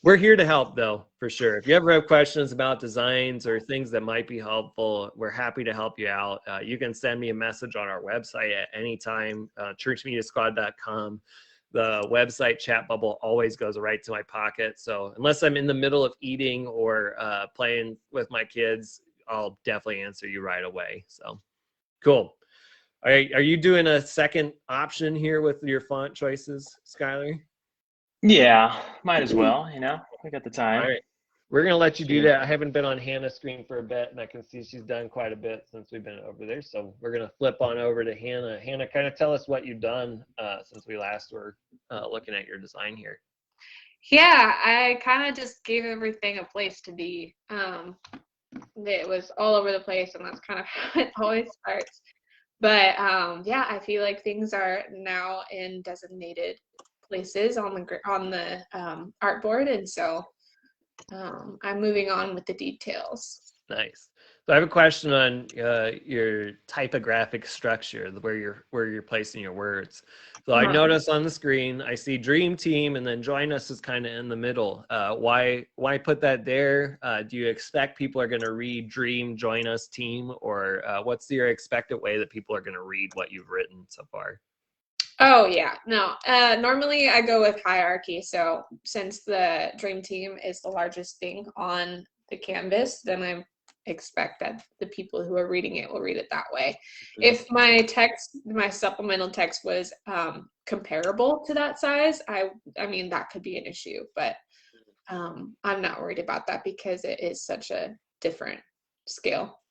we're here to help, though, for sure. If you ever have questions about designs or things that might be helpful, we're happy to help you out. You can send me a message on our website at any time, churchmediasquad.com. The website chat bubble always goes right to my pocket. So unless I'm in the middle of eating or playing with my kids, I'll definitely answer you right away. So cool. Are you doing a second option here with your font choices, Skylar?
Yeah, might as well, we got the time.
All right. We're going to let you do that. I haven't been on Hannah's screen for a bit, and I can see she's done quite a bit since we've been over there. So we're going to flip on over to Hannah. Hannah, kind of tell us what you've done since we last were looking at your design here.
Yeah, I kind of just gave everything a place to be. It was all over the place, and that's kind of how it always starts. But yeah, I feel like things are now in designated places on the artboard, and so I'm moving on with the details.
Nice. So I have a question on your typographic structure, where you're placing your words. So I notice on the screen, I see Dream Team, and then Join Us is kind of in the middle. Why put that there? Do you expect people are going to read Dream, Join Us, Team, or what's your expected way that people are going to read what you've written so far?
Oh yeah, no. Normally I go with hierarchy. So since the Dream Team is the largest thing on the canvas, then I expect that the people who are reading it will read it that way. If my supplemental text was comparable to that size, I mean that could be an issue, but I'm not worried about that because it is such a different scale.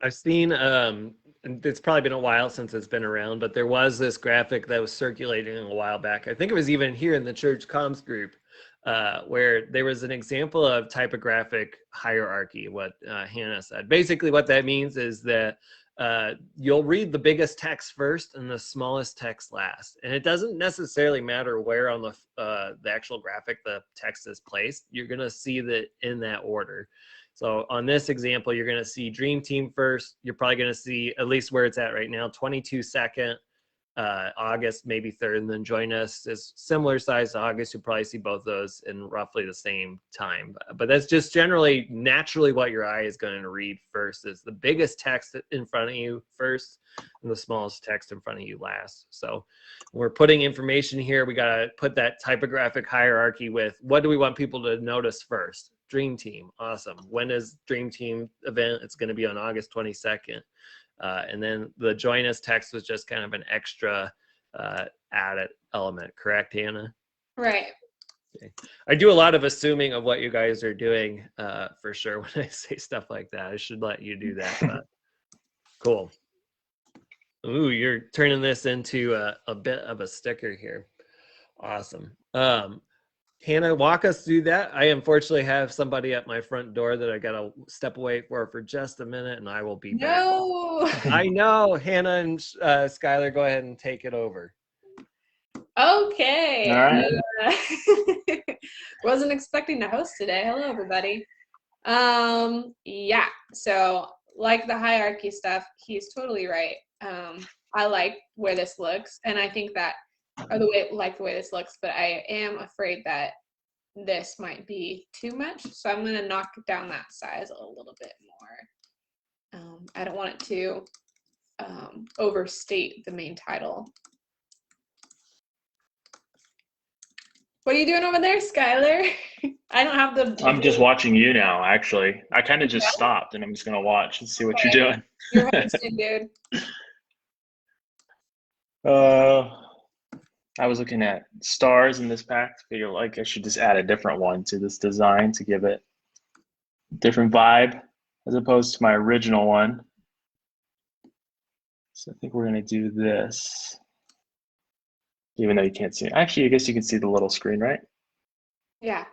I've seen and it's probably been a while since it's been around, but there was this graphic that was circulating a while back. I think it was even here in the church comms group, where there was an example of typographic hierarchy, what Hannah said. Basically, what that means is that you'll read the biggest text first and the smallest text last. And it doesn't necessarily matter where on the actual graphic the text is placed. You're going to see that in that order. So on this example, you're going to see Dream Team first. You're probably going to see, at least where it's at right now, 22nd, August, maybe 3rd, and then Join Us is similar size to August. You'll probably see both those in roughly the same time. But that's just generally, naturally what your eye is going to read first is the biggest text in front of you first and the smallest text in front of you last. So when we're putting information here, we got to put that typographic hierarchy with what do we want people to notice first? Dream Team, awesome. When is Dream Team event? It's going to be on August 22nd. And then the Join Us text was just kind of an extra added element, correct, Hannah?
Right.
Okay. I do a lot of assuming of what you guys are doing for sure when I say stuff like that. I should let you do that, but cool. Ooh, you're turning this into a bit of a sticker here. Awesome. Hannah, walk us through that. I unfortunately have somebody at my front door that I got to step away for just a minute, and I will be back.
No.
I know. Hannah and Skylar, go ahead and take it over.
Okay.
All right.
Wasn't expecting to host today. Hello, everybody. Yeah. So, like the hierarchy stuff, he's totally right. I like where this looks, and I think that, or the way this looks, but I am afraid that this might be too much. So I'm gonna knock down that size a little bit more. I don't want it to overstate the main title. What are you doing over there, Skylar? I don't have the.
I'm just watching you now, actually. I kind of just stopped, and I'm just going to watch and see what you're doing.
You're hosting, dude.
I was looking at stars in this pack. Figure like I should just add a different one to this design to give it a different vibe as opposed to my original one. So I think we're going to do this. Even though you can't see it. Actually, I guess you can see the little screen, right?
Yeah.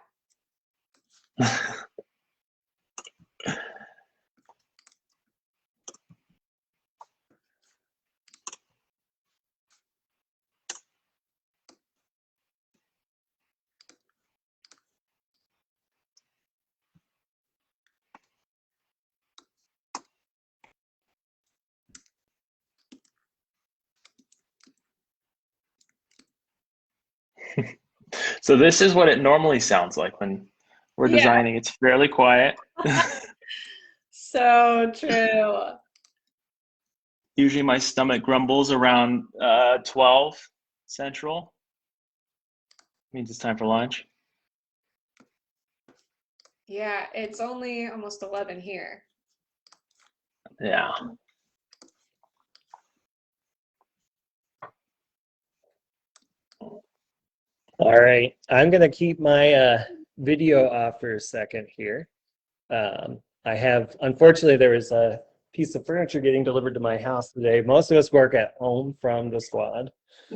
So this is what it normally sounds like when we're designing. It's fairly quiet.
So true.
Usually my stomach grumbles around 12 Central. Means it's time for lunch.
Yeah, it's only almost 11 here.
Yeah.
All right, I'm gonna keep my video off for a second here. I have, unfortunately, there was a piece of furniture getting delivered to my house today. Most of us work at home from the squad.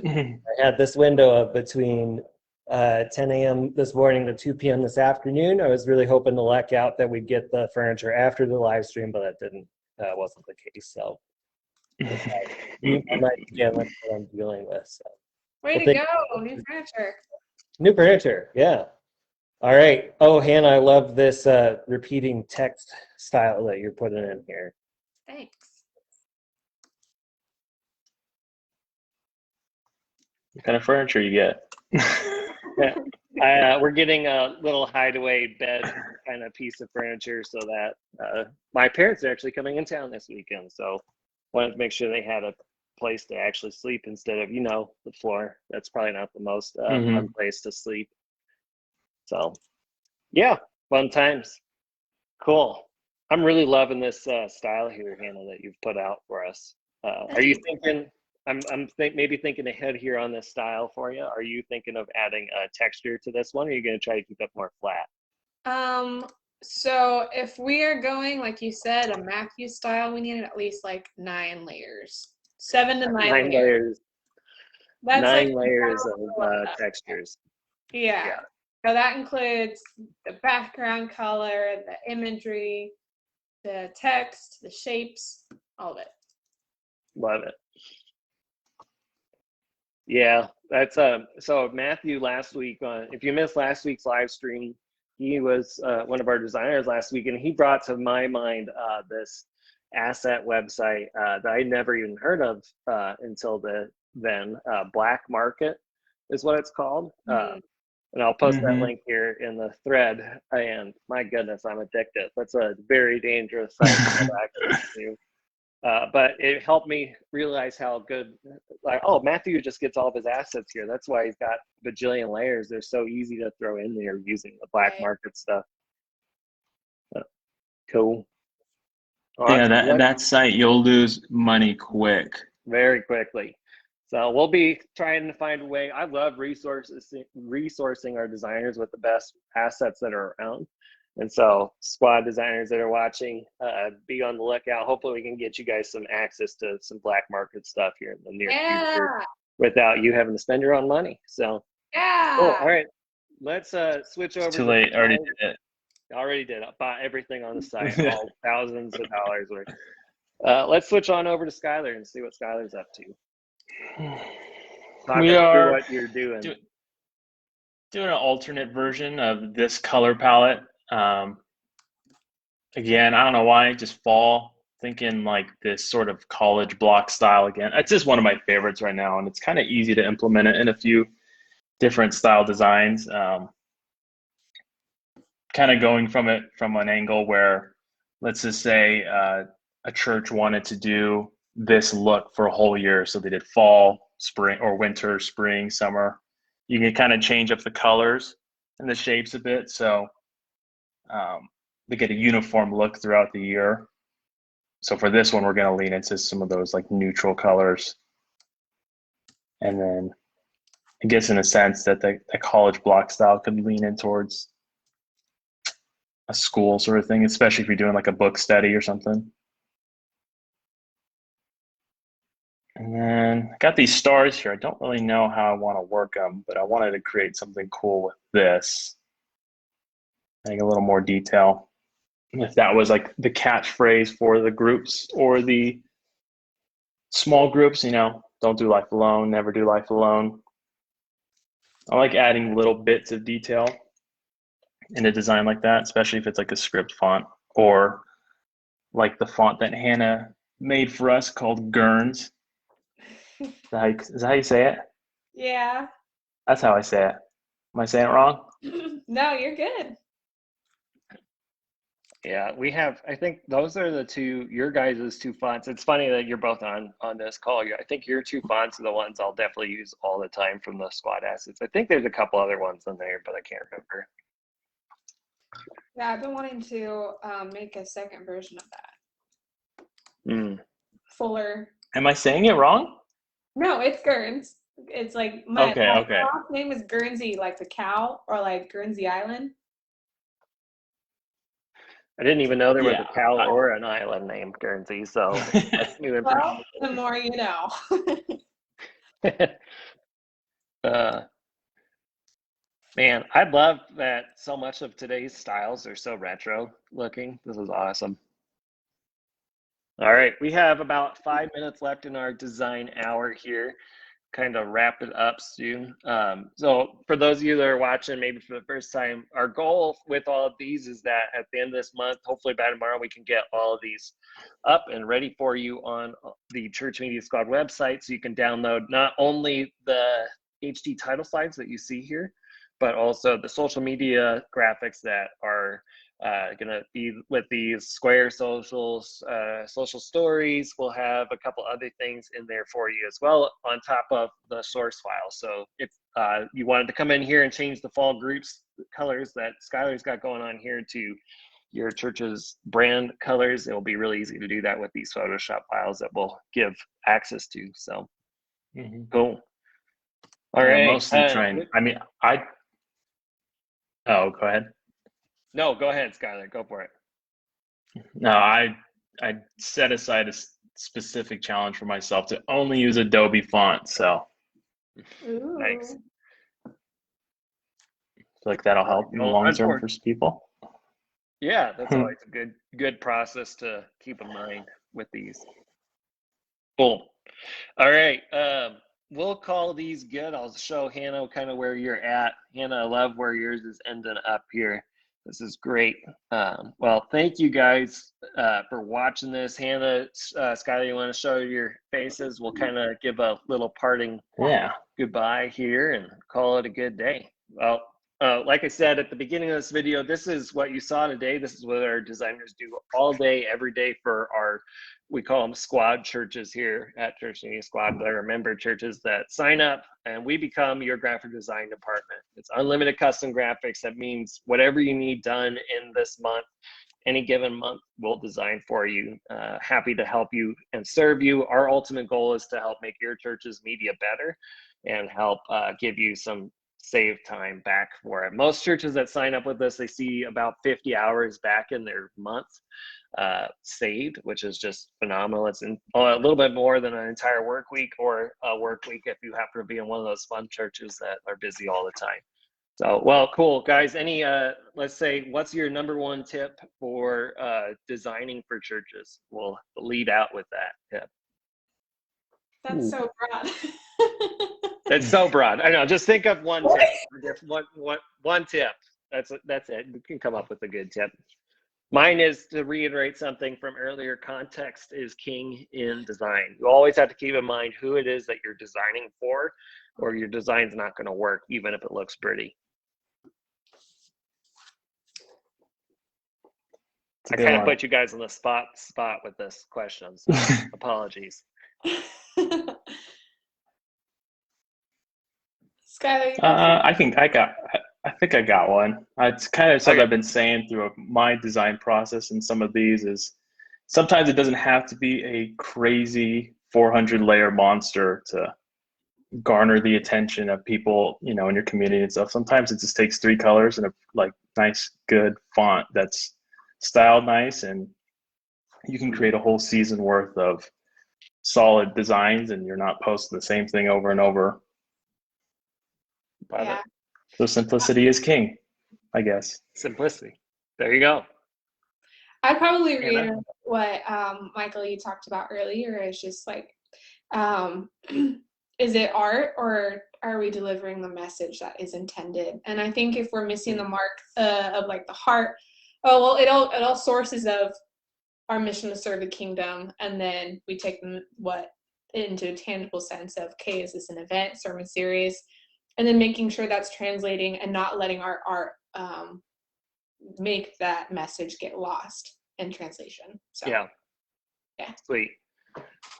I had this window of between 10 a.m. this morning to 2 p.m. this afternoon. I was really hoping to luck out that we'd get the furniture after the live stream, but that wasn't the case. So I might again, that's what I'm dealing with. So.
Way to go, new furniture.
New furniture, yeah. All right. Oh, Hannah, I love this repeating text style that you're putting in here.
Thanks.
What kind of furniture you get?
Yeah. We're getting a little hideaway bed kind of piece of furniture so that my parents are actually coming in town this weekend. So wanted to make sure they had a place to actually sleep instead of, the floor. That's probably not the most fun place to sleep. So yeah, fun times. Cool. I'm really loving this style here, Hannah, that you've put out for us. Are you thinking, maybe thinking ahead here on this style for you. Are you thinking of adding a texture to this one, or are you going to try to keep it more flat?
So if we are going, like you said, a Matthew style, we need at least like 9 layers. 7 to 9
9
layers.
layers.
That's like
9 layers of textures.
Yeah. So that includes the background color, the imagery, the text, the shapes, all of it.
Love it. Yeah, that's so Matthew last week if you missed last week's live stream, he was one of our designers last week, and he brought to my mind this asset website that I never even heard of until then. Black Market is what it's called. And I'll post that link here in the thread. And my goodness, I'm addicted. That's a very dangerous site to have access to. But it helped me realize how good, like, oh, Matthew just gets all of his assets here. That's why he's got a bajillion layers. They're so easy to throw in there using the black market stuff. Cool.
Awesome. Yeah, that site, you'll lose money quick.
Very quickly. So we'll be trying to find a way. I love resourcing our designers with the best assets that are around. And so squad designers that are watching, be on the lookout. Hopefully we can get you guys some access to some black market stuff here in the near future without you having to spend your own money. So cool. All right, let's switch over.
It's too late. I already did it.
Already did. I bought everything on the site, all thousands of dollars worth. Let's switch on over to Skylar and see what Skylar's up to.
We are
what you're doing.
Doing an alternate version of this color palette. Again, I don't know why, just fall, thinking like this sort of college block style again. It's just one of my favorites right now, and it's kind of easy to implement it in a few different style designs. Kind of going from it from an angle where, let's just say a church wanted to do this look for a whole year. So they did fall, spring, or winter, spring, summer. You can kind of change up the colors and the shapes a bit. So they get a uniform look throughout the year. So for this one, we're going to lean into some of those like neutral colors. And then I guess in a sense that the college block style could lean in towards a school sort of thing, especially if you're doing like a book study or something. And then I got these stars here. I don't really know how I want to work them, but I wanted to create something cool with this. Adding a little more detail. If that was like the catchphrase for the groups or the small groups, you know, don't do life alone, never do life alone. I like adding little bits of detail in a design like that, especially if it's like a script font or like the font that Hannah made for us called Gurns. Is that how you say it?
Yeah.
That's how I say it. Am I saying it wrong?
No, you're good.
Yeah, we have, I think those are the your guys' two fonts. It's funny that you're both on this call. I think your two fonts are the ones I'll definitely use all the time from the squad assets. I think there's a couple other ones in there, but I can't remember.
Yeah, I've been wanting to make a second version of that. Fuller.
Am I saying it wrong?
No, it's Gurns. It's like my
okay.
name is Guernsey, like the cow, or like Guernsey Island.
I didn't even know there was a cow or an island named Guernsey, so that's new information.
Well, the more you know.
Man, I love that so much of today's styles are so retro looking. This is awesome. All right, we have about 5 minutes left in our design hour here. Kind of wrap it up soon. So for those of you that are watching maybe for the first time, our goal with all of these is that at the end of this month, hopefully by tomorrow, we can get all of these up and ready for you on the Church Media Squad website, so you can download not only the HD title slides that you see here, but also the social media graphics that are going to be with these Square socials, social stories. We'll have a couple other things in there for you as well on top of the source file. So if you wanted to come in here and change the fall groups colors that Skylar's got going on here to your church's brand colors, it will be really easy to do that with these Photoshop files that we'll give access to. So cool. All right.
Mostly trying. I mean, oh, go ahead.
No, go ahead, Skylar. Go for it.
No, I set aside a specific challenge for myself to only use Adobe font. So
Nice.
Ooh.
I feel like that'll help in the long term for people.
Yeah, that's always a good process to keep in mind with these. Cool. All right. We'll call these good. I'll show Hannah kind of where you're at. Hannah, I love where yours is ending up here. This is great. Well, thank you guys for watching this. Hannah, Skylar, you want to show your faces? We'll kind of give a little parting goodbye here and call it a good day. Well, like I said at the beginning of this video, this is what you saw today. This is what our designers do all day, every day for our, we call them squad churches here at Church Media Squad. They're member churches that sign up and we become your graphic design department. It's unlimited custom graphics. That means whatever you need done in this month, any given month, we'll design for you. Happy to help you and serve you. Our ultimate goal is to help make your church's media better and help give you some save time back for it. Most churches that sign up with us, they see about 50 hours back in their month saved, which is just phenomenal. It's a little bit more than an entire work week or a work week if you happen to be in one of those fun churches that are busy all the time. So, well, cool, guys. Any, let's say, what's your number one tip for designing for churches? We'll lead out with that tip.
That's so broad.
It's so broad. I know. Just think of one tip. One tip. That's it. You can come up with a good tip. Mine is to reiterate something from earlier. Context is king in design. You always have to keep in mind who it is that you're designing for, or your design's not going to work, even if it looks pretty. I kind of put you guys on the spot with this question, so apologies.
Skylar,
I think I got one. It's kind of something I've been saying through my design process, and some of these is sometimes it doesn't have to be a crazy 400 layer monster to garner the attention of people, in your community and stuff. Sometimes it just takes 3 colors and a nice, good font that's styled nice, and you can create a whole season worth of solid designs, and you're not posting the same thing over and over.
yeah.
So simplicity is king, I guess.
Simplicity. There you go.
I'd probably reiterate what Michael, you talked about earlier. Is just like, is it art, or are we delivering the message that is intended? And I think if we're missing the mark of like the heart, it all sources of our mission to serve the kingdom, and then we take what into a tangible sense of, okay, is this an event, sermon series, and then making sure that's translating and not letting our art make that message get lost in translation. So yeah.
Sweet.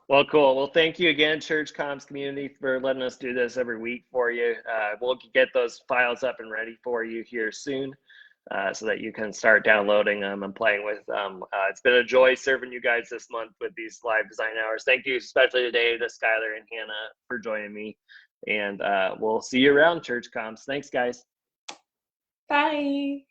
Well, cool. Well, thank you again, Church Comms community, for letting us do this every week for you. We'll get those files up and ready for you here soon, so that you can start downloading them and playing with them. It's been a joy serving you guys this month with these live design hours. Thank you especially today to Skylar and Hannah for joining me. And we'll see you around, Church Comms. Thanks, guys.
Bye.